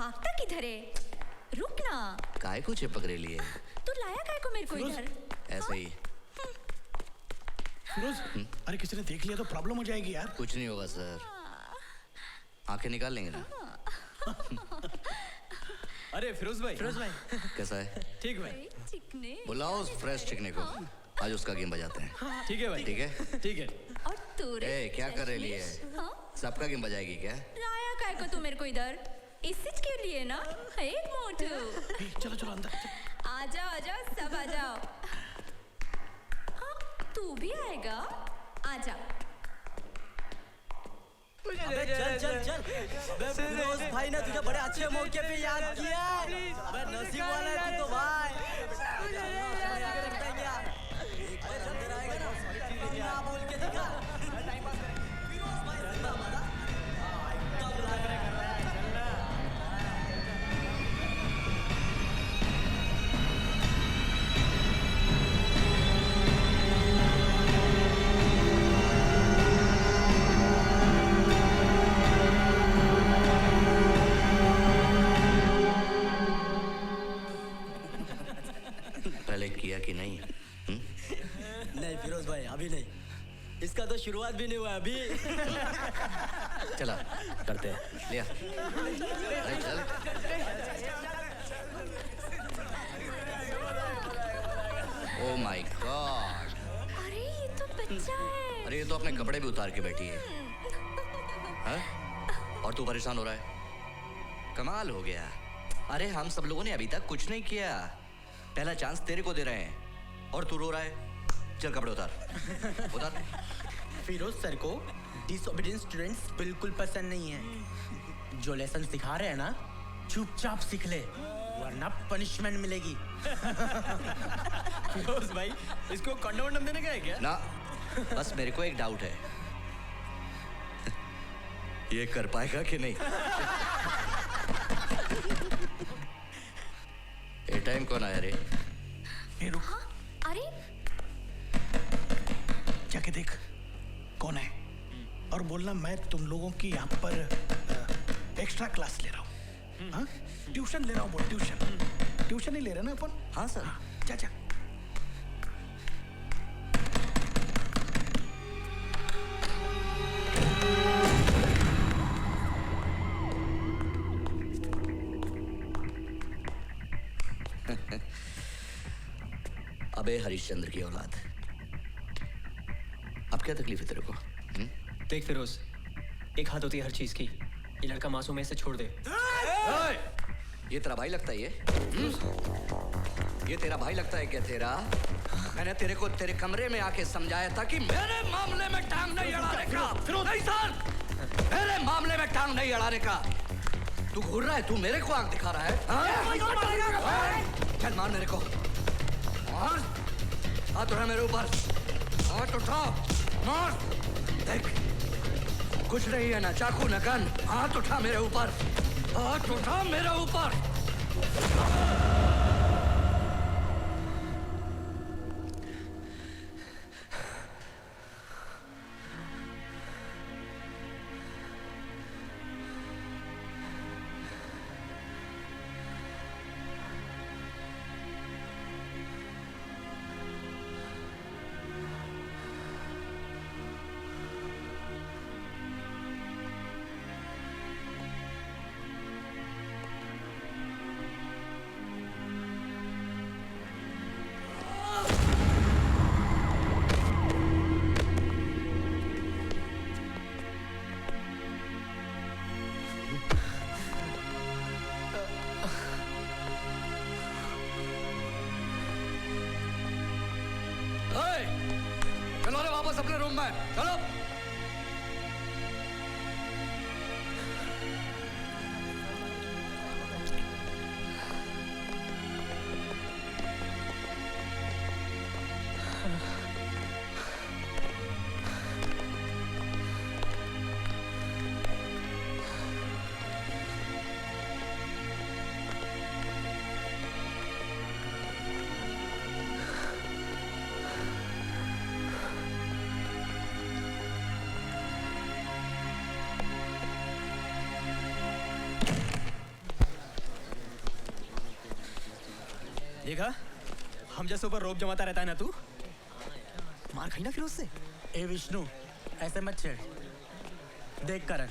भागता किधर है? रुक ना। काय को चिपक रही है? तू लाया काय को मेरे को इधर? ऐसे ही। फिरोज, अरे किसी ने देख लिया तो प्रॉब्लम हो जाएगी यार। कुछ नहीं होगा सर, आंखें निकाल लेंगे ना। अरे फिरोज भाई कैसा है? ठीक भाई। चिकने बुलाओ उस फ्रेश चिकने को, आज उसका गेम बजाते हैं। ठीक है भाई। ठीक है ठीक है। और तू रे? ए, क्या कर रही है? हाँ? सबका गेम बजाएगी क्या? लाया काय को तू मेरे को इधर? इस चीज के लिए ना? एक मोटू। चलो चलो अंदर। आ जाओ सब आ जाओ। हाँ, तू भी आएगा? आ जा। अबे चल अबे फिरोज भाई ने तुझे बड़े अच्छे मौके पे याद किया। अबे नसीब वाला है तू तो भाई। एक बार अंदर आएगा ना बोल के दिखा। फिरोज भाई जिंदा बता। एकदम लग रहा है। किया कि नहीं? नहीं फिरोज भाई अभी नहीं, इसका तो शुरुआत भी नहीं हुआ अभी। चला करते हैं, लिया। अरे चल। ओह माय गॉड, अरे ये तो बच्चा है। अरे ये तो अपने कपड़े भी उतार के बैठी है। हाँ? और तू परेशान हो रहा है? कमाल हो गया। अरे हम सब लोगों ने अभी तक कुछ नहीं किया, पहला चांस तेरे को दे रहे हैं और तू रो रहा है। चल कपड़े उतार उतार। फिरोज सर को डिसोबीडियंट स्टूडेंट्स बिल्कुल पसंद नहीं है। जो लेसन सिखा रहे हैं ना, चुपचाप सीख ले वरना पनिशमेंट मिलेगी। फिरोज भाई इसको कंडम वंडम देने का है क्या? ना, बस मेरे को एक डाउट है, ये कर पाएगा कि नहीं? ये टाइम कौन आया रे? ए रुक। हाँ? अरे जाके देख कौन है और बोलना मैं तुम लोगों की यहाँ पर एक्स्ट्रा क्लास ले रहा हूँ। हाँ? ट्यूशन ले रहा हूँ। बोल ट्यूशन ही ले रहे ना अपन? हाँ सर। जा जा। अबे हरिश्चंद्र की औलाद, अब क्या तकलीफ है तेरे को? देख फिरोज, एक हाथ होती है हर चीज की। ये लड़का मासूम है, इसे छोड़ दे। ये तेरा भाई लगता है? ये तेरा भाई लगता है क्या? तेरा मैंने तेरे को तेरे कमरे में आके समझाया था कि मेरे मामले में टांग नहीं अड़ाने का। नहीं सर, मेरे मामले में टांग नहीं अड़ाने का। तू घूर रहा है, तू मेरे को आंख दिखा रहा है। चल मार मेरे को, मार। हाथ उठा मेरे ऊपर, हाथ उठा, मार। देख कुछ नहीं है, ना चाकू ना गन। हाथ उठा मेरे ऊपर, हाथ उठा मेरे ऊपर। चलो रे वापस अपने रूम में, चलो। देखा, हम जैसे ऊपर रोप जमाता रहता है ना तू, मार खाई ना फिर उससे। ए विष्णु, ऐसे मत छेड़। देख करण,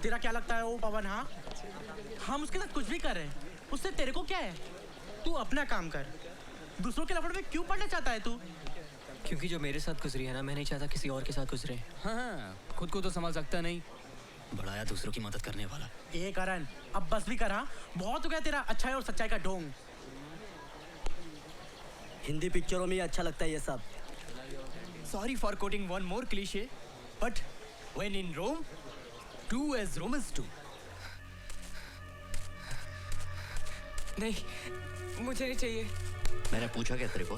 तेरा क्या लगता है वो पवन? हाँ, हम उसके साथ कुछ भी कर रहे हैं, उससे तेरे को क्या है? तू अपना काम कर। दूसरों के लफड़े में क्यों पड़ना चाहता है तू? क्योंकि जो मेरे साथ गुजरी है ना, मैं नहीं चाहता किसी और के साथ गुजरे। हाँ, खुद को तो संभाल सकता नहीं, बढ़ाया दूसरों की मदद करने वाला। ए करण, अब बस भी कर। हाँ, बहुत हो गया तेरा अच्छाई और सच्चाई का ढोंग। हिंदी पिक्चरों में ही अच्छा लगता है ये सब। Sorry for quoting one more cliché, but when in Rome, do as Romans do. नहीं, मुझे नहीं चाहिए। मैंने पूछा क्या तेरे को?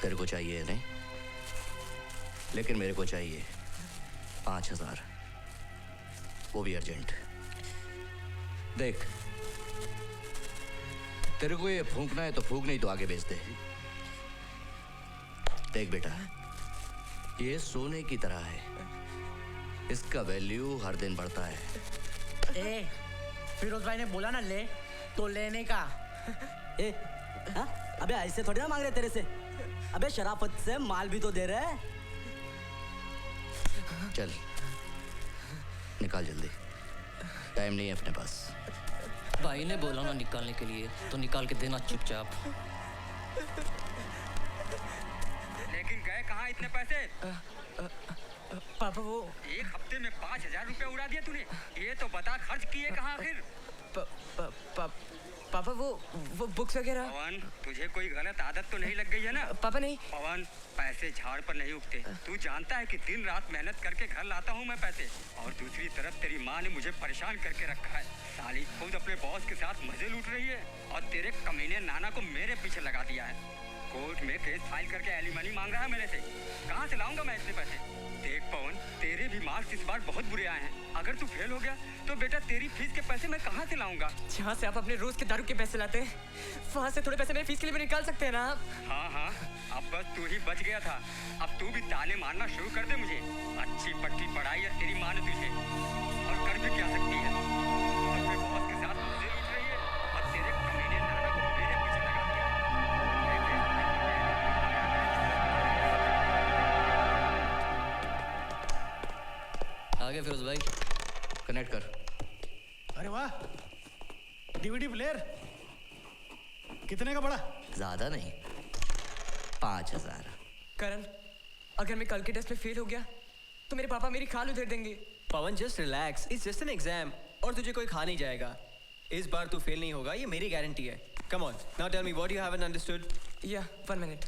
तेरे को चाहिए नहीं, लेकिन मेरे को चाहिए 5,000, वो भी अर्जेंट। देख, तेरे को ये फूंकना है तो फूंक, नहीं तो आगे बेच दे। देख बेटा, ये सोने की तरह है, इसका वैल्यू हर दिन बढ़ता है। ए, फिरोज भाई ने बोला ना ले, तो लेने का। ए, हाँ? अबे ऐसे थोड़ी ना मांग रहे तेरे से। अबे शराफत से माल भी तो दे रहे हैं। चल निकाल जल्दी, टाइम नहीं है अपने पास। भाई ने बोला ना निकालने के लिए, तो निकाल के देना चुपचाप। लेकिन गए कहाँ इतने पैसे? पापा वो एक हफ्ते में 5,000 रुपए उड़ा दिए तूने। ये तो बता खर्च किए कहाँ आखिर? पापा वो बुक्स वगैरह। पवन, तुझे कोई गलत आदत तो नहीं लग गई है ना? पापा नहीं। पवन, पैसे झाड़ पर नहीं उगते। तू जानता है कि दिन रात मेहनत करके घर लाता हूँ मैं पैसे, और दूसरी तरफ तेरी माँ ने मुझे परेशान करके रखा है। साली खुद अपने बॉस के साथ मजे लूट रही है, और तेरे कमीने नाना को मेरे पीछे लगा दिया है। कोर्ट में केस फाइल करके एलिमनी मांग रहा है मेरे से। कहाँ से लाऊंगा मैं इतने पैसे? देख पवन, तेरे भी मार्क्स इस बार बहुत बुरे आए हैं। अगर तू फेल हो गया तो बेटा तेरी फीस के पैसे मैं कहाँ से लाऊंगा? जहाँ से आप अपने रोज के दारू के पैसे लाते हैं, वहाँ से थोड़े पैसे मेरी फीस के लिए भी निकाल सकते हैं ना आप? हाँ, अब बस तू ही बच गया था। अब तू भी ताने मारना शुरू कर दे मुझे। अच्छी पट्टी पढ़ाई है तेरी माँ ने तुझे, और कर भी क्या सकती है? अपने बॉस के साथ मुझे लूट रही है, और तेरे कमीने नाना को मेरे पीछे लगा दिया। आगे फिरोज भाई, कनेक्ट कर। अरे वाह, डीवीडी प्लेयर कितने का पड़ा? ज्यादा नहीं, 5,000। करण, अगर मैं कल के टेस्ट में फेल हो गया तो मेरे पापा मेरी खाल उधेड़ देंगे। Pawan just relax, it's just an exam, और तुझे कोई खा नहीं जाएगा। इस बार तू फेल नहीं होगा, ये मेरी गारंटी है। Come on, now tell me what you haven't understood. या 1 मिनट।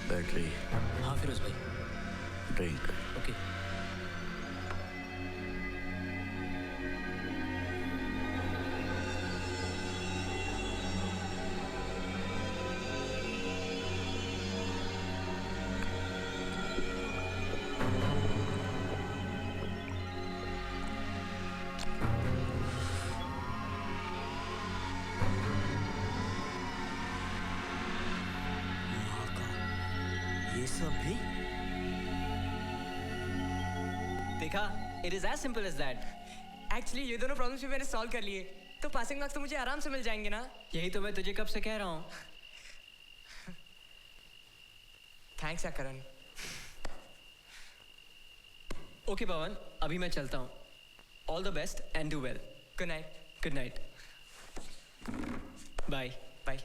बैटरी। हाँ फिरोज भाई। ड्रिंक। ओके। ये सब भी देखा, it is as simple as that. Actually ये दोनों प्रॉब्लम्स भी मैंने सॉल्व कर लिए, तो पासिंग मार्क्स तो मुझे आराम से मिल जाएंगे ना। यही तो मैं तुझे कब से कह रहा हूँ। थैंक्स करण। ओके पवन, अभी मैं चलता हूँ। All the best and do well. Good night. Good night. Bye. Bye.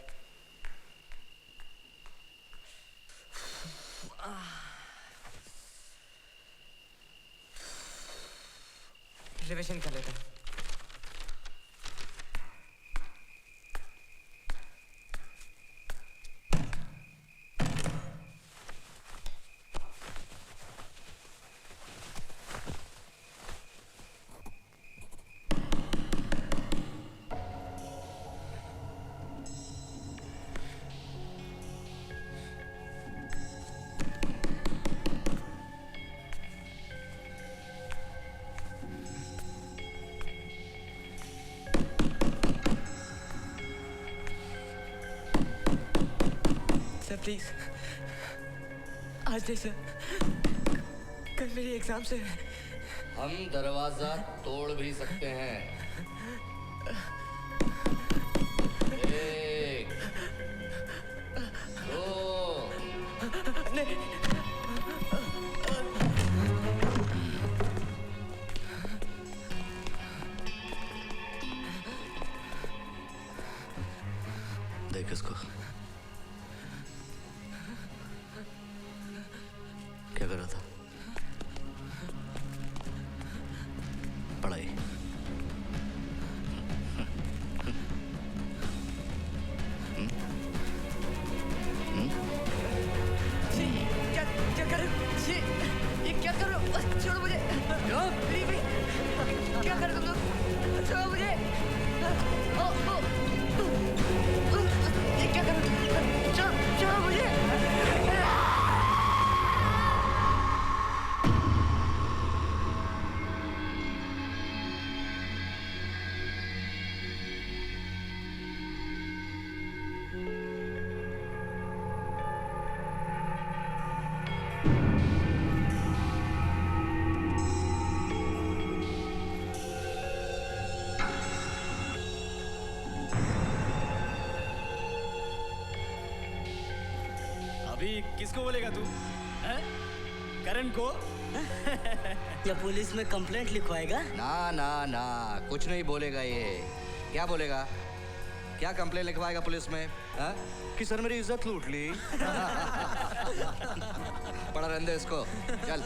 Reservation कर लेता हूँ। सर प्लीज आज नहीं सर, कल मेरी एग्जाम से। हम दरवाजा तोड़ भी सकते हैं। एक, दो, नहीं देख इसको, क्या कर रहा था? पढ़ाई। क्या क्या कर रहे हो? ये क्या कर रहे हो? छोड़ो मुझे। क्या कर रहे हो तुम लोग? छोड़ो मुझे। ये क्या कर रहे हो? छोड़ो मुझे। अभी किसको बोलेगा तू? हैं? करण को? या पुलिस में कंप्लेंट लिखवाएगा? ना ना ना, कुछ नहीं बोलेगा ये। क्या बोलेगा? क्या कंप्लेन लिखवाएगा पुलिस में? हाँ? कि सर मेरी इज्जत लूट ली। पड़ा रहने दे इसको, चल।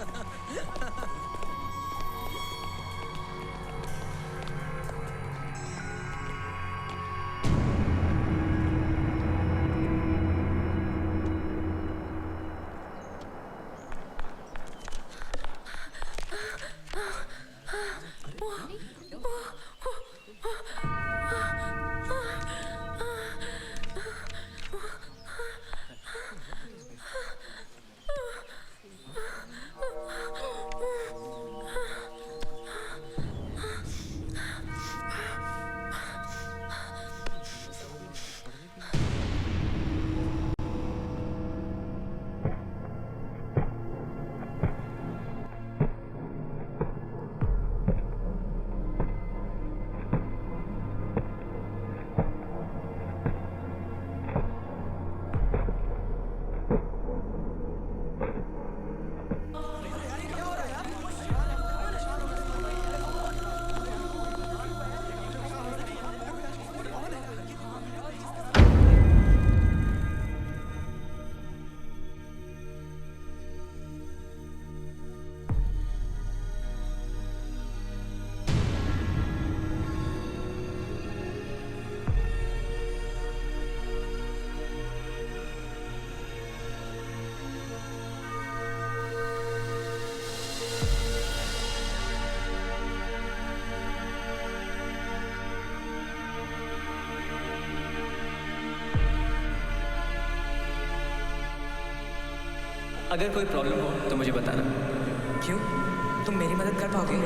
अगर कोई प्रॉब्लम हो तो मुझे बताना। क्यों? तुम मेरी मदद कर पाओगे?